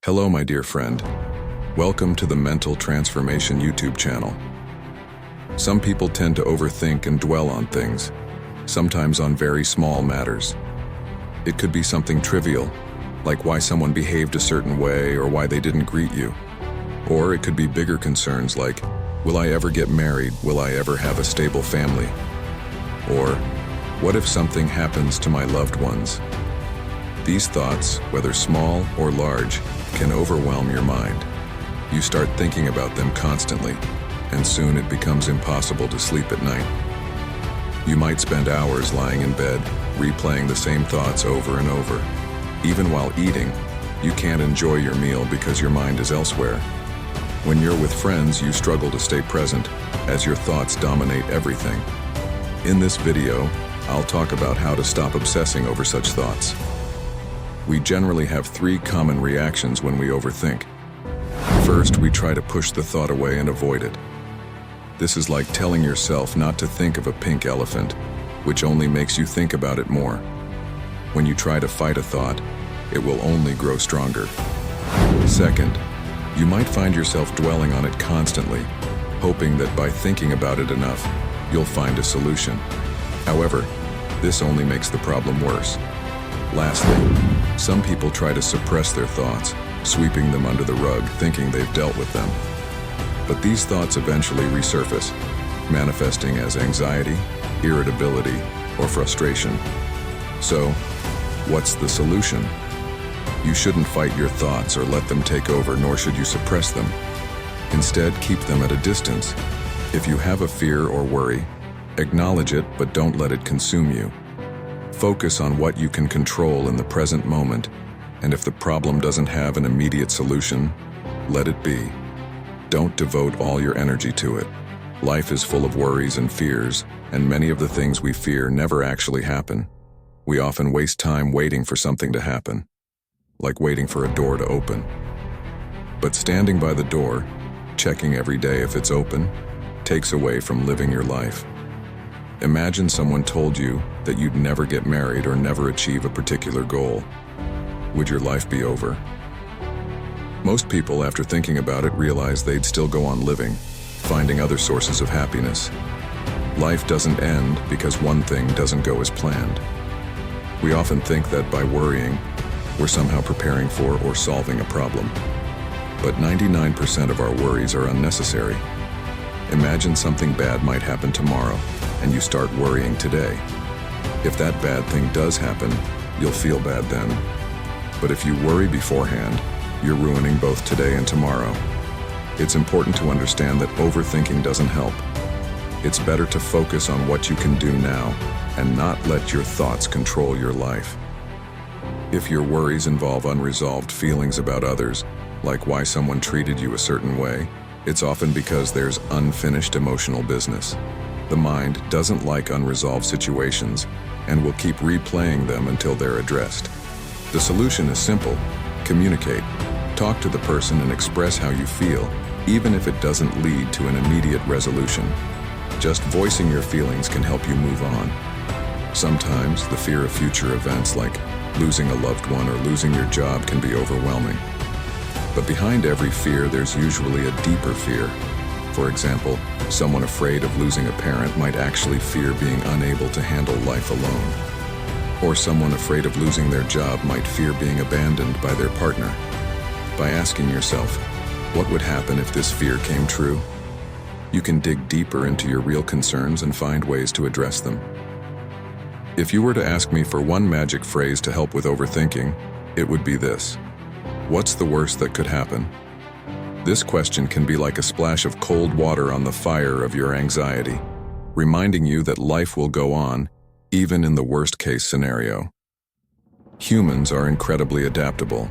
Hello, my dear friend. Welcome to the Mental Transformation YouTube channel. Some people tend to overthink and dwell on things, sometimes on very small matters. It could be something trivial, like why someone behaved a certain way or why they didn't greet you. Or it could be bigger concerns like, will I ever get married? Will I ever have a stable family? Or, what if something happens to my loved ones? These thoughts, whether small or large, can overwhelm your mind. You start thinking about them constantly, and soon it becomes impossible to sleep at night. You might spend hours lying in bed, replaying the same thoughts over and over. Even while eating, you can't enjoy your meal because your mind is elsewhere. When you're with friends, you struggle to stay present, as your thoughts dominate everything. In this video, I'll talk about how to stop obsessing over such thoughts. We generally have three common reactions when we overthink. First, we try to push the thought away and avoid it. This is like telling yourself not to think of a pink elephant, which only makes you think about it more. When you try to fight a thought, it will only grow stronger. Second, you might find yourself dwelling on it constantly, hoping that by thinking about it enough, you'll find a solution. However, this only makes the problem worse. Lastly, some people try to suppress their thoughts, sweeping them under the rug, thinking they've dealt with them. But these thoughts eventually resurface, manifesting as anxiety, irritability, or frustration. So, what's the solution? You shouldn't fight your thoughts or let them take over, nor should you suppress them. Instead, keep them at a distance. If you have a fear or worry, acknowledge it, but don't let it consume you. Focus on what you can control in the present moment, and if the problem doesn't have an immediate solution, let it be. Don't devote all your energy to it. Life is full of worries and fears, and many of the things we fear never actually happen. We often waste time waiting for something to happen, like waiting for a door to open. But standing by the door, checking every day if it's open, takes away from living your life. Imagine someone told you that you'd never get married or never achieve a particular goal. Would your life be over? Most people, after thinking about it, realize they'd still go on living, finding other sources of happiness. Life doesn't end because one thing doesn't go as planned. We often think that by worrying, we're somehow preparing for or solving a problem. But 99% of our worries are unnecessary. Imagine something bad might happen tomorrow, and you start worrying today. If that bad thing does happen, you'll feel bad then. But if you worry beforehand, you're ruining both today and tomorrow. It's important to understand that overthinking doesn't help. It's better to focus on what you can do now and not let your thoughts control your life. If your worries involve unresolved feelings about others, like why someone treated you a certain way, it's often because there's unfinished emotional business. The mind doesn't like unresolved situations and will keep replaying them until they're addressed. The solution is simple. Communicate. Talk to the person and express how you feel, even if it doesn't lead to an immediate resolution. Just voicing your feelings can help you move on. Sometimes the fear of future events like losing a loved one or losing your job can be overwhelming. But behind every fear, there's usually a deeper fear. For example, someone afraid of losing a parent might actually fear being unable to handle life alone. Or someone afraid of losing their job might fear being abandoned by their partner. By asking yourself, what would happen if this fear came true? You can dig deeper into your real concerns and find ways to address them. If you were to ask me for one magic phrase to help with overthinking, it would be this: what's the worst that could happen? This question can be like a splash of cold water on the fire of your anxiety, reminding you that life will go on, even in the worst-case scenario. Humans are incredibly adaptable.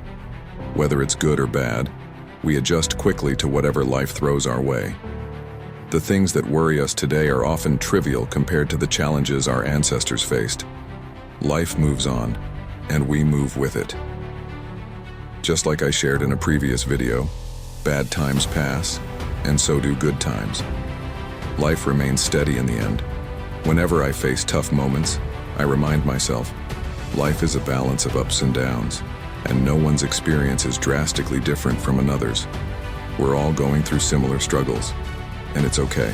Whether it's good or bad, we adjust quickly to whatever life throws our way. The things that worry us today are often trivial compared to the challenges our ancestors faced. Life moves on, and we move with it. Just like I shared in a previous video, bad times pass, and so do good times. Life remains steady in the end. Whenever I face tough moments, I remind myself, life is a balance of ups and downs. and no one's experience is drastically different from another's. We're all going through similar struggles, and it's okay.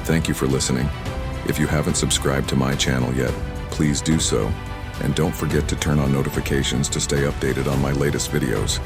Thank you for listening. If you haven't subscribed to my channel yet, please do so, and don't forget to turn on notifications to stay updated on my latest videos.